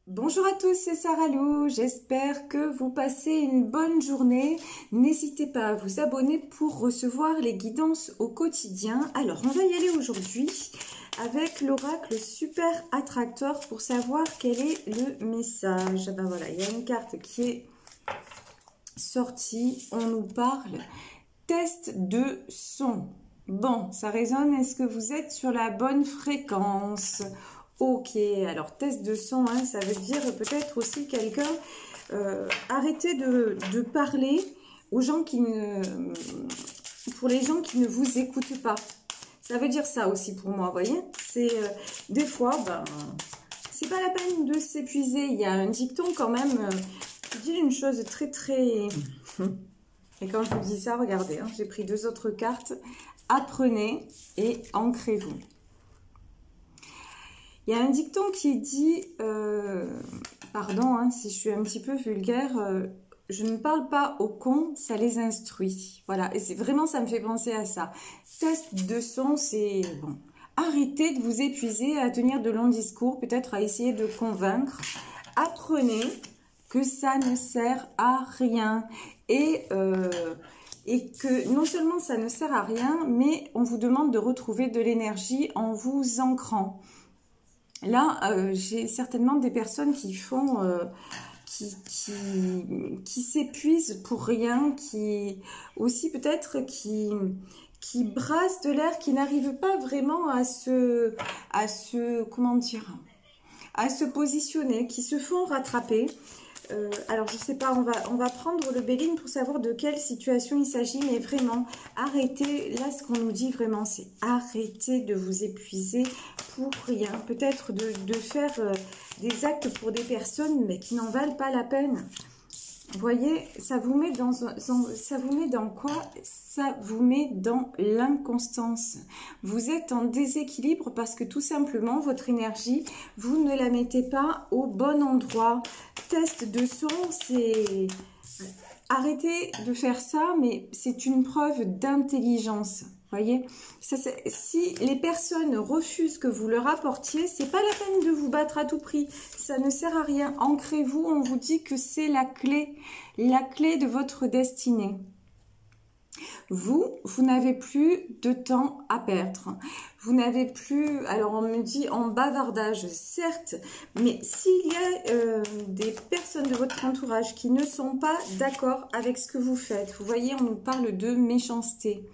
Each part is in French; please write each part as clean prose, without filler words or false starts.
Bonjour à tous, c'est Sarah Lou, j'espère que vous passez une bonne journée. N'hésitez pas à vous abonner pour recevoir les guidances au quotidien. Alors, on va y aller aujourd'hui avec l'oracle Super Attractor pour savoir quel est le message. Ben voilà, il y a une carte qui est sortie, on nous parle test de son. Bon, ça résonne, est-ce que vous êtes sur la bonne fréquence ? Ok, alors test de son, hein, ça veut dire peut-être aussi quelqu'un, arrêtez de parler aux gens qui ne, pour les gens qui ne vous écoutent pas. Ça veut dire ça aussi pour moi, vous voyez. C'est des fois, ben, c'est pas la peine de s'épuiser. Il y a un dicton quand même qui dit une chose très très... Et quand je vous dis ça, regardez, hein, j'ai pris deux autres cartes. Apprenez et ancrez-vous. Il y a un dicton qui dit, pardon hein, si je suis un petit peu vulgaire, je ne parle pas aux cons, ça les instruit. Voilà, et c'est vraiment, ça me fait penser à ça. Test de son, c'est bon. Arrêtez de vous épuiser à tenir de longs discours, peut-être à essayer de convaincre. Apprenez que ça ne sert à rien. Et que non seulement ça ne sert à rien, mais on vous demande de retrouver de l'énergie en vous ancrant. Là, j'ai certainement des personnes qui font, qui s'épuisent pour rien, qui aussi peut-être qui brassent de l'air, qui n'arrivent pas vraiment à comment dire, à se positionner, qui se font rattraper. Alors je sais pas, on va prendre le Béline pour savoir de quelle situation il s'agit, mais vraiment, arrêtez, là ce qu'on nous dit vraiment, c'est arrêtez de vous épuiser pour rien. Peut-être de faire des actes pour des personnes, mais qui n'en valent pas la peine. Vous voyez, ça vous met dans quoi? Ça vous met dans l'inconstance. Vous êtes en déséquilibre parce que tout simplement, votre énergie, vous ne la mettez pas au bon endroit. Test de son, c'est... Arrêtez de faire ça, mais c'est une preuve d'intelligence. Voyez, si les personnes refusent que vous leur apportiez, c'est pas la peine de vous battre à tout prix. Ça ne sert à rien. Ancrez-vous, on vous dit que c'est la clé de votre destinée. Vous n'avez plus de temps à perdre. Vous n'avez plus, alors on me dit en bavardage, certes, mais s'il y a des personnes de votre entourage qui ne sont pas d'accord avec ce que vous faites, vous voyez, on nous parle de méchanceté.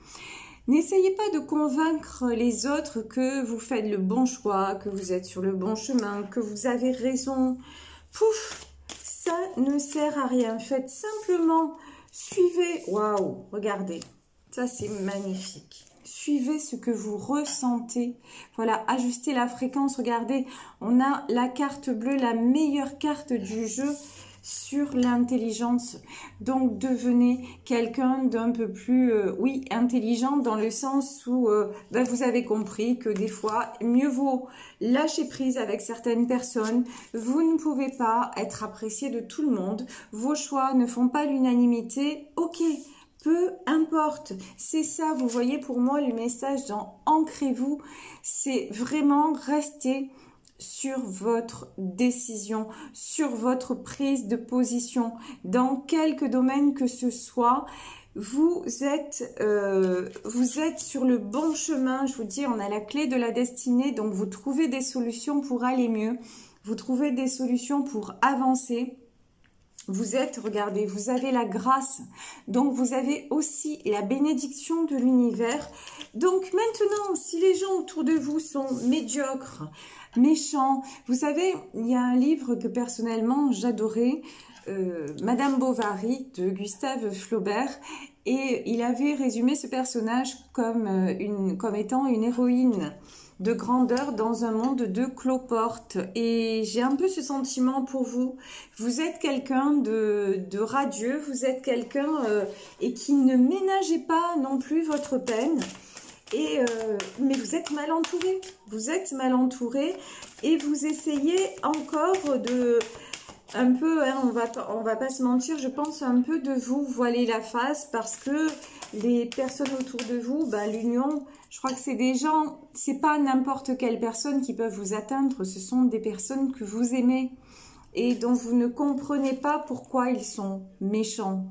N'essayez pas de convaincre les autres que vous faites le bon choix, que vous êtes sur le bon chemin, que vous avez raison. Pouf, ça ne sert à rien. Faites simplement, suivez. Waouh, regardez, ça c'est magnifique. Suivez ce que vous ressentez. Voilà, ajustez la fréquence. Regardez, on a la carte bleue, la meilleure carte du jeu sur l'intelligence. Donc devenez quelqu'un d'un peu plus oui, intelligent, dans le sens où ben, vous avez compris que des fois mieux vaut lâcher prise avec certaines personnes. Vous ne pouvez pas être apprécié de tout le monde, vos choix ne font pas l'unanimité. Ok, peu importe, c'est ça, vous voyez, pour moi le message dans ancrez-vous, c'est vraiment rester sur votre décision, sur votre prise de position, dans quelque domaine que ce soit. Vous êtes sur le bon chemin. Je vous dis, on a la clé de la destinée, donc vous trouvez des solutions pour aller mieux, vous trouvez des solutions pour avancer. Vous êtes, regardez, vous avez la grâce, donc vous avez aussi la bénédiction de l'univers. Donc maintenant, si les gens autour de vous sont médiocres, méchants, vous savez, il y a un livre que personnellement j'adorais, Madame Bovary de Gustave Flaubert, et il avait résumé ce personnage comme étant une héroïne de grandeur dans un monde de cloportes. Et j'ai un peu ce sentiment pour vous. Vous êtes quelqu'un de radieux, vous êtes quelqu'un et qui ne ménagez pas non plus votre peine. Mais vous êtes mal entouré. Vous êtes mal entouré et vous essayez encore de... Un peu, hein, on va pas se mentir, je pense un peu de vous voiler la face parce que les personnes autour de vous, bah, l'union, je crois que c'est des gens, c'est pas n'importe quelle personne qui peuvent vous atteindre, ce sont des personnes que vous aimez. et dont vous ne comprenez pas pourquoi ils sont méchants,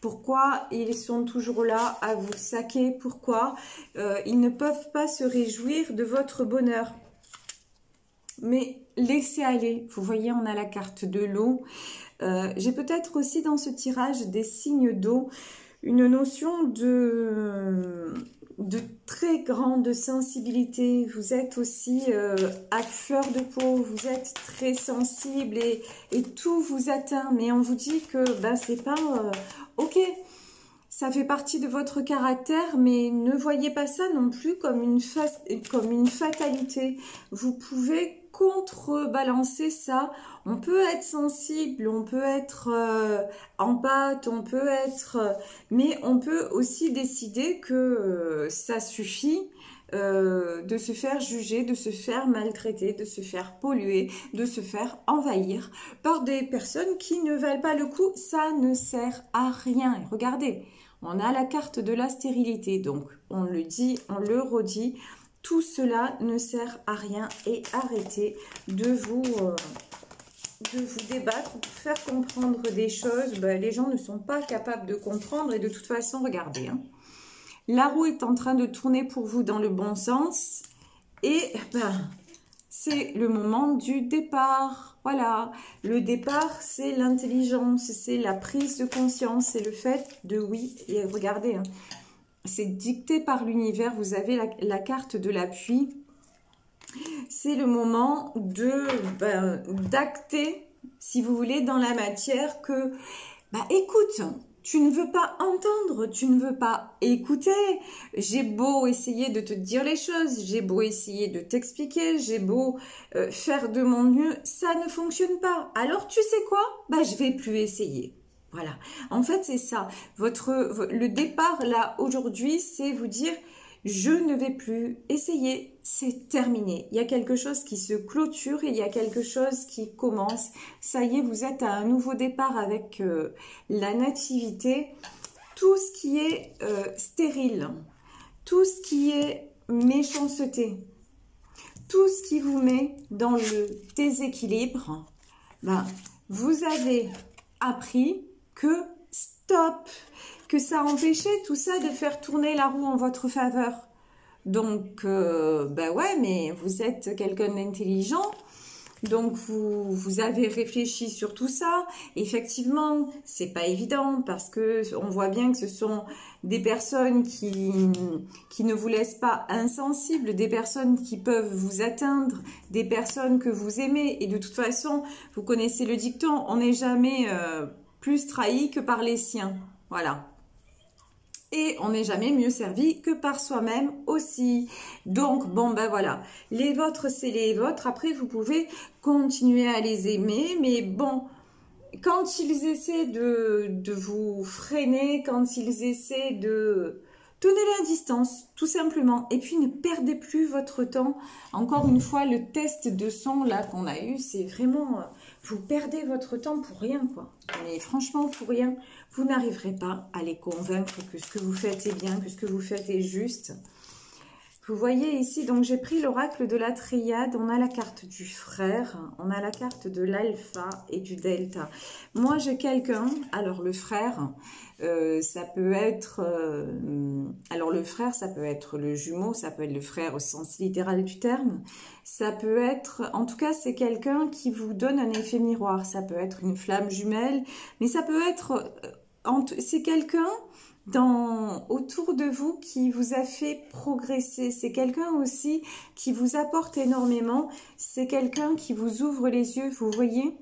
pourquoi ils sont toujours là à vous saquer, pourquoi ils ne peuvent pas se réjouir de votre bonheur. Mais laissez aller. Vous voyez, on a la carte de l'eau. J'ai peut-être aussi dans ce tirage des signes d'eau, une notion de très grande sensibilité. Vous êtes aussi à fleur de peau, vous êtes très sensible et tout vous atteint. Mais on vous dit que bah, c'est pas ok, ça fait partie de votre caractère, mais ne voyez pas ça non plus comme une fatalité. Vous pouvez contrebalancer ça. On peut être sensible, on peut être empathe, on peut être... mais on peut aussi décider que ça suffit de se faire juger, de se faire maltraiter, de se faire polluer, de se faire envahir par des personnes qui ne valent pas le coup. Ça ne sert à rien. Et regardez, on a la carte de la stérilité, donc on le dit, on le redit, tout cela ne sert à rien et arrêtez de vous débattre pour faire comprendre des choses. Ben, les gens ne sont pas capables de comprendre et de toute façon, regardez, hein, la roue est en train de tourner pour vous dans le bon sens et ben, c'est le moment du départ. Voilà, le départ, c'est l'intelligence, c'est la prise de conscience, c'est le fait de oui. Et regardez, hein, c'est dicté par l'univers. Vous avez la carte de l'appui. C'est le moment d'acter, si vous voulez, dans la matière que, bah, écoute, tu ne veux pas entendre, tu ne veux pas écouter. J'ai beau essayer de te dire les choses, j'ai beau essayer de t'expliquer, j'ai beau faire de mon mieux, ça ne fonctionne pas. Alors tu sais quoi? Bah, je vais plus essayer. Voilà. En fait, c'est ça. Le départ, là, aujourd'hui, c'est vous dire, je ne vais plus essayer, c'est terminé. Il y a quelque chose qui se clôture et il y a quelque chose qui commence. Ça y est, vous êtes à un nouveau départ avec la nativité. Tout ce qui est stérile, tout ce qui est méchanceté, tout ce qui vous met dans le déséquilibre, ben, vous avez appris que stop, que ça empêchait tout ça de faire tourner la roue en votre faveur. Donc, ben ouais, mais vous êtes quelqu'un d'intelligent, donc vous avez réfléchi sur tout ça. Effectivement, c'est pas évident parce que on voit bien que ce sont des personnes qui ne vous laissent pas insensibles, des personnes qui peuvent vous atteindre, des personnes que vous aimez. Et de toute façon, vous connaissez le dicton, on n'est jamais plus trahi que par les siens. Voilà. Et on n'est jamais mieux servi que par soi-même aussi. Donc, bon, ben voilà. Les vôtres, c'est les vôtres. Après, vous pouvez continuer à les aimer. Mais bon, quand ils essaient de vous freiner, quand ils essaient de... Tenez-les à distance, tout simplement. Et puis, ne perdez plus votre temps. Encore une fois, le test de son là qu'on a eu, c'est vraiment... Vous perdez votre temps pour rien, quoi. Mais franchement, pour rien. Vous n'arriverez pas à les convaincre que ce que vous faites est bien, que ce que vous faites est juste. Vous voyez ici, donc j'ai pris l'oracle de la triade. On a la carte du frère, on a la carte de l'alpha et du delta. Moi, j'ai quelqu'un, alors le frère, ça peut être... alors le frère, ça peut être le jumeau, ça peut être le frère au sens littéral du terme. Ça peut être... En tout cas, c'est quelqu'un qui vous donne un effet miroir. Ça peut être une flamme jumelle, mais ça peut être... c'est quelqu'un... autour de vous qui vous a fait progresser. C'est quelqu'un aussi qui vous apporte énormément. C'est quelqu'un qui vous ouvre les yeux. Vous voyez,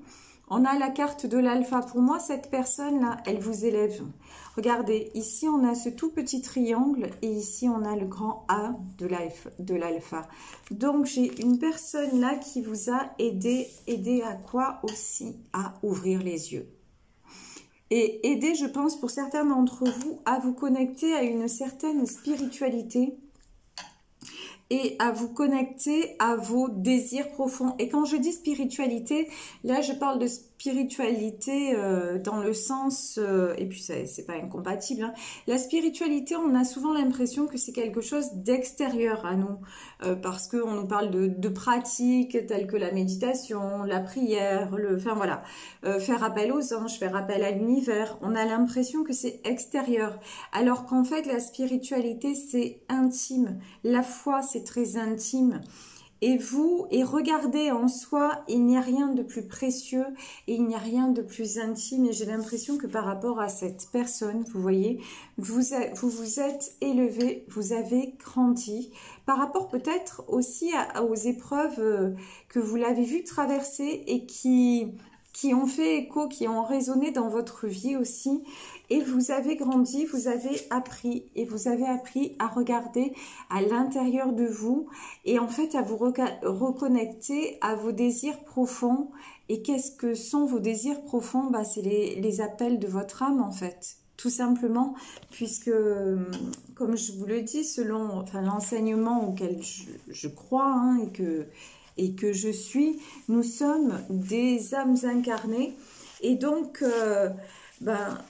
on a la carte de l'alpha. Pour moi, cette personne-là, elle vous élève. Regardez, ici, on a ce tout petit triangle et ici, on a le grand A de l'alpha. Donc, j'ai une personne là qui vous a aidé à quoi aussi? À ouvrir les yeux. Et aider, je pense, pour certains d'entre vous, à vous connecter à une certaine spiritualité et à vous connecter à vos désirs profonds. Et quand je dis spiritualité, là je parle de spiritualité dans le sens, et puis c'est pas incompatible, hein. La spiritualité, on a souvent l'impression que c'est quelque chose d'extérieur à nous, parce qu'on nous parle de pratiques telles que la méditation, la prière, enfin voilà, faire appel aux anges, faire appel à l'univers. On a l'impression que c'est extérieur, alors qu'en fait la spiritualité c'est intime, la foi c'est très intime. Et regardez en soi, il n'y a rien de plus précieux et il n'y a rien de plus intime. Et j'ai l'impression que par rapport à cette personne, vous voyez, vous vous êtes élevé, vous avez grandi. Par rapport peut-être aussi aux épreuves que vous l'avez vu traverser et qui ont fait écho, qui ont résonné dans votre vie aussi. Et vous avez grandi, vous avez appris, et vous avez appris à regarder à l'intérieur de vous et en fait à vous reconnecter à vos désirs profonds. Et qu'est-ce que sont vos désirs profonds? Bah, c'est les appels de votre âme en fait, tout simplement, puisque comme je vous le dis, selon l'enseignement auquel je crois hein, et que je suis, nous sommes des âmes incarnées et donc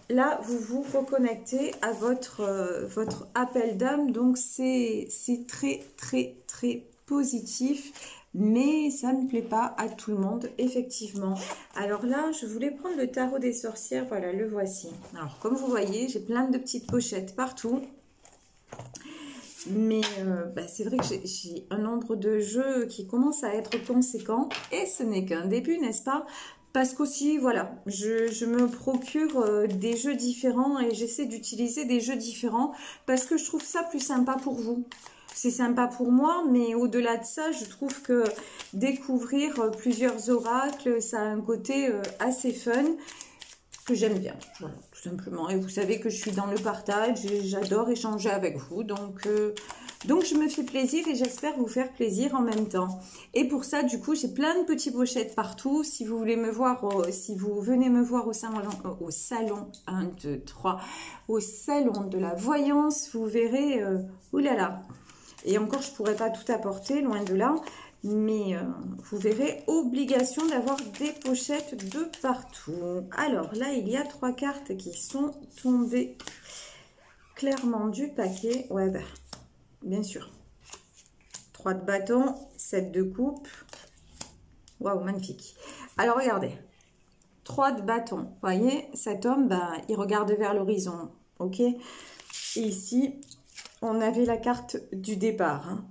là, vous vous reconnectez à votre appel d'âme, donc c'est très, très, très positif, mais ça ne plaît pas à tout le monde, effectivement. Alors là, je voulais prendre le tarot des sorcières, voilà, le voici. Alors, comme vous voyez, j'ai plein de petites pochettes partout, mais c'est vrai que j'ai un nombre de jeux qui commence à être conséquent, et ce n'est qu'un début, n'est-ce pas ? Parce qu'aussi, voilà, je me procure des jeux différents et j'essaie d'utiliser des jeux différents parce que je trouve ça plus sympa pour vous. C'est sympa pour moi, mais au-delà de ça, je trouve que découvrir plusieurs oracles, ça a un côté assez fun que j'aime bien, voilà, tout simplement. Et vous savez que je suis dans le partage et j'adore échanger avec vous, donc je me fais plaisir et j'espère vous faire plaisir en même temps. Et pour ça, du coup, j'ai plein de petites pochettes partout. Si vous voulez me voir, si vous venez me voir au salon 1, 2, 3, au salon de la voyance, vous verrez, oulala. Et encore, je pourrais pas tout apporter, loin de là. Mais vous verrez, obligation d'avoir des pochettes de partout. Alors là, il y a 3 cartes qui sont tombées clairement du paquet. Ouais, bien sûr. 3 de bâton, 7 de coupe. Waouh, magnifique. Alors, regardez. 3 de bâton. Vous voyez, cet homme, il regarde vers l'horizon. Ok. Et ici, on avait la carte du départ. Hein.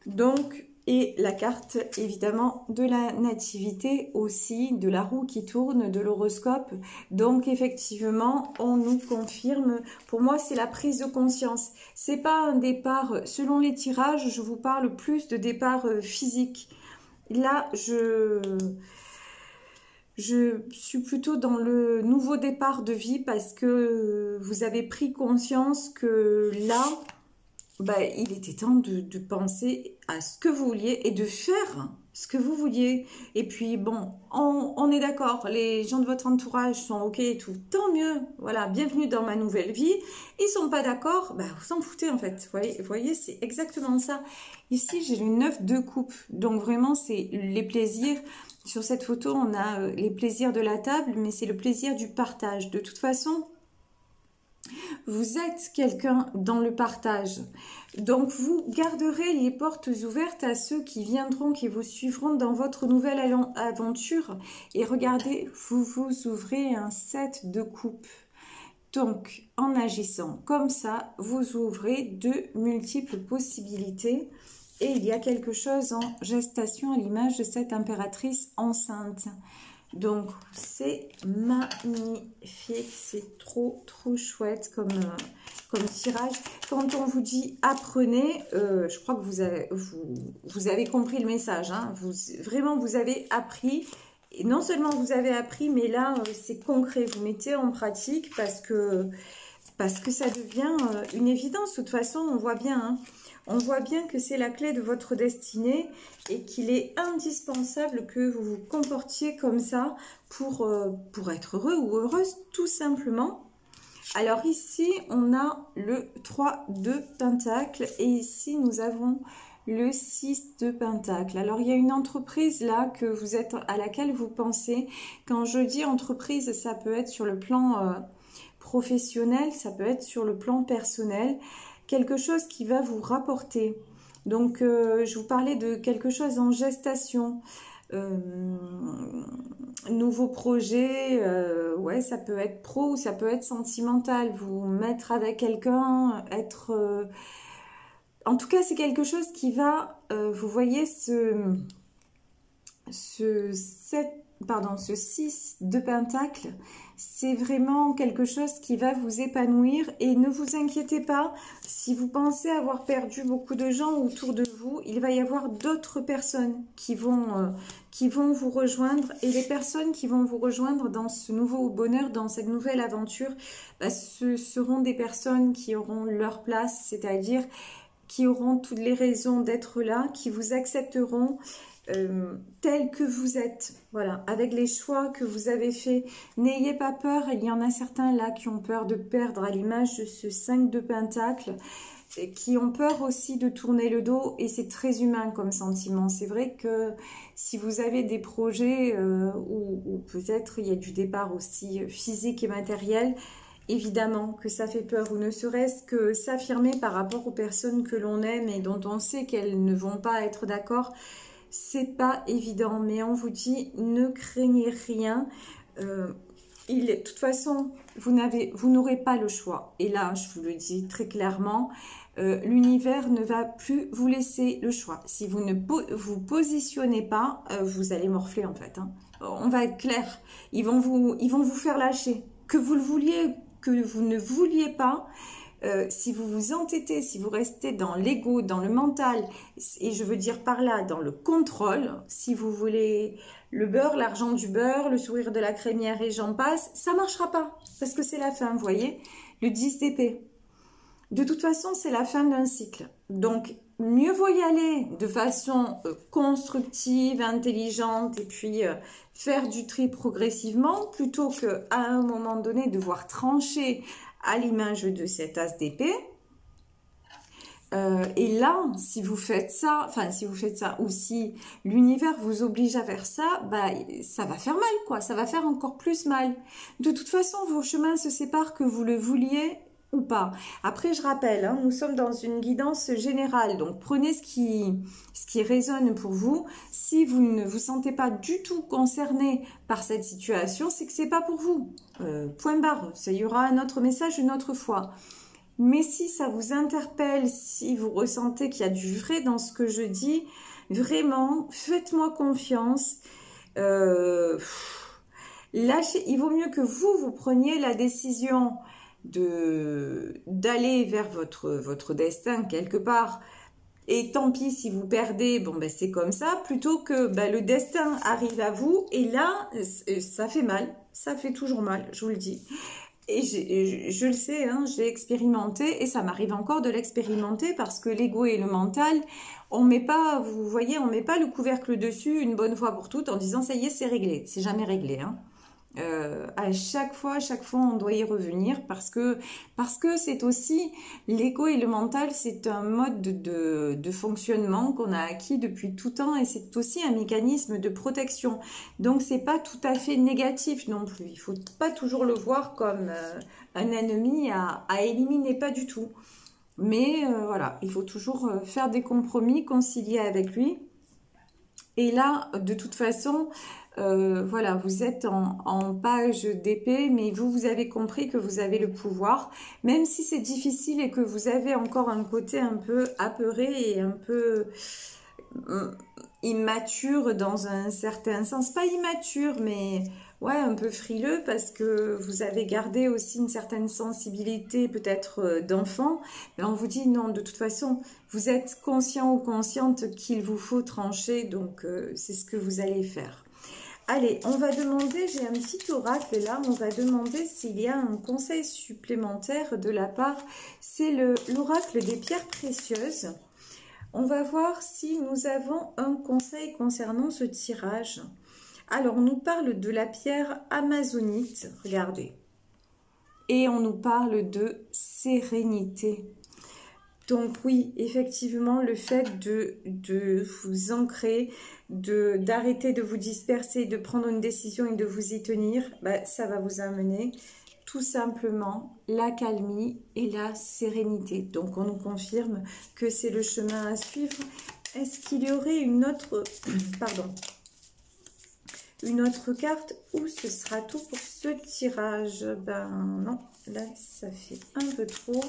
Donc, et la carte, évidemment, de la nativité aussi, de la roue qui tourne, de l'horoscope. Donc, effectivement, on nous confirme. Pour moi, c'est la prise de conscience. C'est pas un départ, selon les tirages, je vous parle plus de départ physique. Là, je suis plutôt dans le nouveau départ de vie parce que vous avez pris conscience que là, il était temps de penser à ce que vous vouliez et de faire ce que vous vouliez. Et puis, bon, on est d'accord, les gens de votre entourage sont OK et tout, tant mieux. Voilà, bienvenue dans ma nouvelle vie. Ils sont pas d'accord, vous s'en foutez en fait. Vous voyez, c'est exactement ça. Ici, j'ai le 9 de coupe. Donc, vraiment, c'est les plaisirs. Sur cette photo, on a les plaisirs de la table, mais c'est le plaisir du partage. De toute façon, vous êtes quelqu'un dans le partage. Donc, vous garderez les portes ouvertes à ceux qui viendront, qui vous suivront dans votre nouvelle aventure. Et regardez, vous vous ouvrez un 7 de coupe. Donc, en agissant comme ça, vous ouvrez de multiples possibilités. Et il y a quelque chose en gestation à l'image de cette impératrice enceinte. Donc, c'est magnifique, c'est trop chouette comme tirage. Quand on vous dit apprenez, je crois que vous avez compris le message. Hein. Vraiment, vous avez appris. Et non seulement vous avez appris, mais là, c'est concret. Vous mettez en pratique parce que ça devient une évidence. De toute façon, on voit bien. Hein. On voit bien que c'est la clé de votre destinée et qu'il est indispensable que vous vous comportiez comme ça pour être heureux ou heureuse, tout simplement. Alors ici, on a le 3 de Pentacle et ici, nous avons le 6 de Pentacle. Alors, il y a une entreprise là que vous êtes, à laquelle vous pensez. Quand je dis entreprise, ça peut être sur le plan professionnel, ça peut être sur le plan personnel. Quelque chose qui va vous rapporter. Donc, je vous parlais de quelque chose en gestation. Nouveau projet, ouais, ça peut être pro ou ça peut être sentimental. Vous mettre avec quelqu'un, être... en tout cas, c'est quelque chose qui va, vous voyez, ce 6 de Pentacle, c'est vraiment quelque chose qui va vous épanouir. Et ne vous inquiétez pas, si vous pensez avoir perdu beaucoup de gens autour de vous, il va y avoir d'autres personnes qui vont vous rejoindre. Et les personnes qui vont vous rejoindre dans ce nouveau bonheur, dans cette nouvelle aventure, bah, ce seront des personnes qui auront leur place, c'est-à-dire qui auront toutes les raisons d'être là, qui vous accepteront tel que vous êtes, voilà, avec les choix que vous avez faits. N'ayez pas peur, il y en a certains là qui ont peur de perdre, à l'image de ce 5 de Pentacle, qui ont peur aussi de tourner le dos, et c'est très humain comme sentiment. C'est vrai que si vous avez des projets où peut-être il y a du départ aussi physique et matériel, évidemment que ça fait peur, ou ne serait-ce que s'affirmer par rapport aux personnes que l'on aime et dont on sait qu'elles ne vont pas être d'accord. C'est pas évident, mais on vous dit, ne craignez rien. De toute façon, vous n'aurez pas le choix. Et là, je vous le dis très clairement, l'univers ne va plus vous laisser le choix. Si vous ne vous positionnez pas, vous allez morfler en fait. Hein. On va être clair. Ils vont vous faire lâcher. Que vous le vouliez, que vous ne vouliez pas. Si vous vous entêtez, si vous restez dans l'ego, dans le mental, et je veux dire par là, dans le contrôle, si vous voulez le beurre, l'argent du beurre, le sourire de la crémière et j'en passe, ça ne marchera pas, parce que c'est la fin, vous voyez, le 10 d'épée. De toute façon, c'est la fin d'un cycle. Donc, mieux vaut y aller de façon constructive, intelligente, et puis faire du tri progressivement, plutôt qu'à un moment donné, devoir trancher à l'image de cet as d'épée. Et là, si vous faites ça, ou si l'univers vous oblige à faire ça, bah, ça va faire mal, quoi. Ça va faire encore plus mal. De toute façon, vos chemins se séparent, que vous le vouliez ou pas. Après, je rappelle, hein, nous sommes dans une guidance générale, donc prenez ce qui résonne pour vous. Si vous ne vous sentez pas du tout concerné par cette situation, c'est que c'est pas pour vous. Point barre. Il y aura un autre message une autre fois. Mais si ça vous interpelle, si vous ressentez qu'il y a du vrai dans ce que je dis, vraiment, faites-moi confiance. Lâchez. Il vaut mieux que vous preniez la décision d'aller vers votre destin quelque part, et tant pis si vous perdez, bon ben c'est comme ça, plutôt que ben, le destin arrive à vous et là ça fait mal, ça fait toujours mal, je vous le dis. Et je le sais, hein, j'ai expérimenté, et ça m'arrive encore de l'expérimenter, parce que l'ego et le mental, on met pas, vous voyez, on met pas le couvercle dessus une bonne fois pour toutes en disant ça y est, c'est réglé. C'est jamais réglé, hein. À chaque fois, on doit y revenir, parce que c'est aussi l'ego et le mental, c'est un mode de fonctionnement qu'on a acquis depuis tout temps, et c'est aussi un mécanisme de protection. Donc c'est pas tout à fait négatif non plus. Il faut pas toujours le voir comme un ennemi à éliminer, pas du tout. Mais voilà, il faut toujours faire des compromis, concilier avec lui. Et là, de toute façon, voilà, vous êtes en page d'épée, mais vous avez compris que vous avez le pouvoir, même si c'est difficile et que vous avez encore un côté un peu apeuré et un peu immature dans un certain sens. Pas immature, mais ouais, un peu frileux, parce que vous avez gardé aussi une certaine sensibilité peut-être d'enfant. Mais on vous dit non, de toute façon, vous êtes conscient ou consciente qu'il vous faut trancher, donc c'est ce que vous allez faire. Allez, on va demander, j'ai un petit oracle là, on va demander s'il y a un conseil supplémentaire de la part. C'est l'oracle des pierres précieuses. On va voir si nous avons un conseil concernant ce tirage. Alors, on nous parle de la pierre amazonite, regardez. Et on nous parle de sérénité. Donc oui, effectivement, le fait de vous ancrer, d'arrêter de vous disperser, de prendre une décision et de vous y tenir, bah, ça va vous amener tout simplement la calmie et la sérénité. Donc on nous confirme que c'est le chemin à suivre. Est-ce qu'il y aurait une autre, pardon, une autre carte ou ce sera tout pour ce tirage? Ben non, là ça fait un peu trop.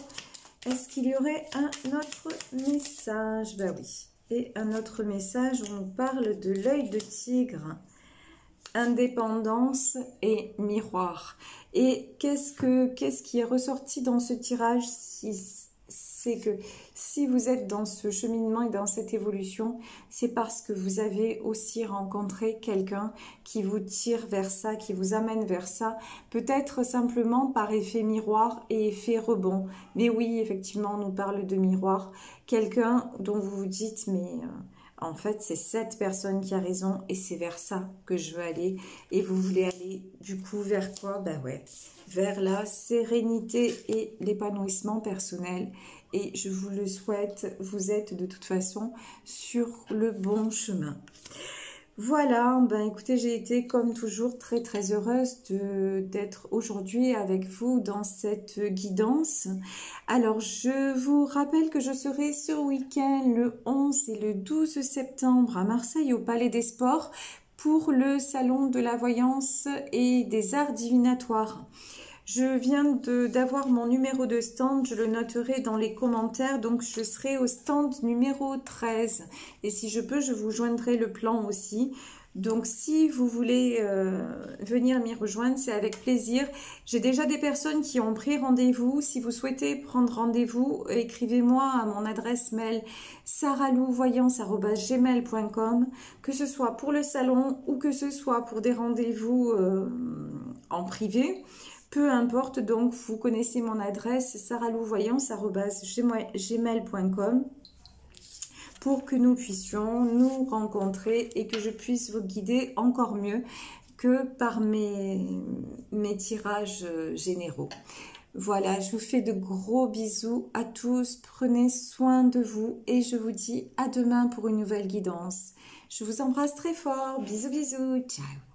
Est-ce qu'il y aurait un autre message? Ben oui. Et un autre message, on nous parle de l'œil de tigre, indépendance et miroir. Et qu'est-ce qui est ressorti dans ce tirage? C'est que si vous êtes dans ce cheminement et dans cette évolution, c'est parce que vous avez aussi rencontré quelqu'un qui vous tire vers ça, qui vous amène vers ça, peut-être simplement par effet miroir et effet rebond. Mais oui, effectivement, on nous parle de miroir. Quelqu'un dont vous vous dites, mais en fait, c'est cette personne qui a raison et c'est vers ça que je veux aller. Et vous voulez aller du coup vers quoi? Ben ouais, vers la sérénité et l'épanouissement personnel. Et je vous le souhaite, vous êtes de toute façon sur le bon chemin. Voilà, ben écoutez, j'ai été comme toujours très très heureuse d'être aujourd'hui avec vous dans cette guidance. Alors je vous rappelle que je serai ce week-end le 11 et le 12 septembre à Marseille au Palais des Sports pour le salon de la voyance et des arts divinatoires. Je viens d'avoir mon numéro de stand, je le noterai dans les commentaires, donc je serai au stand numéro 13. Et si je peux, je vous joindrai le plan aussi. Donc si vous voulez venir m'y rejoindre, c'est avec plaisir. J'ai déjà des personnes qui ont pris rendez-vous. Si vous souhaitez prendre rendez-vous, écrivez-moi à mon adresse mail saralouvoyance@gmail.com, que ce soit pour le salon ou que ce soit pour des rendez-vous en privé. Peu importe, donc vous connaissez mon adresse saralouvoyance@gmail.com pour que nous puissions nous rencontrer et que je puisse vous guider encore mieux que par mes tirages généraux. Voilà, je vous fais de gros bisous à tous, prenez soin de vous et je vous dis à demain pour une nouvelle guidance. Je vous embrasse très fort, bisous bisous, ciao.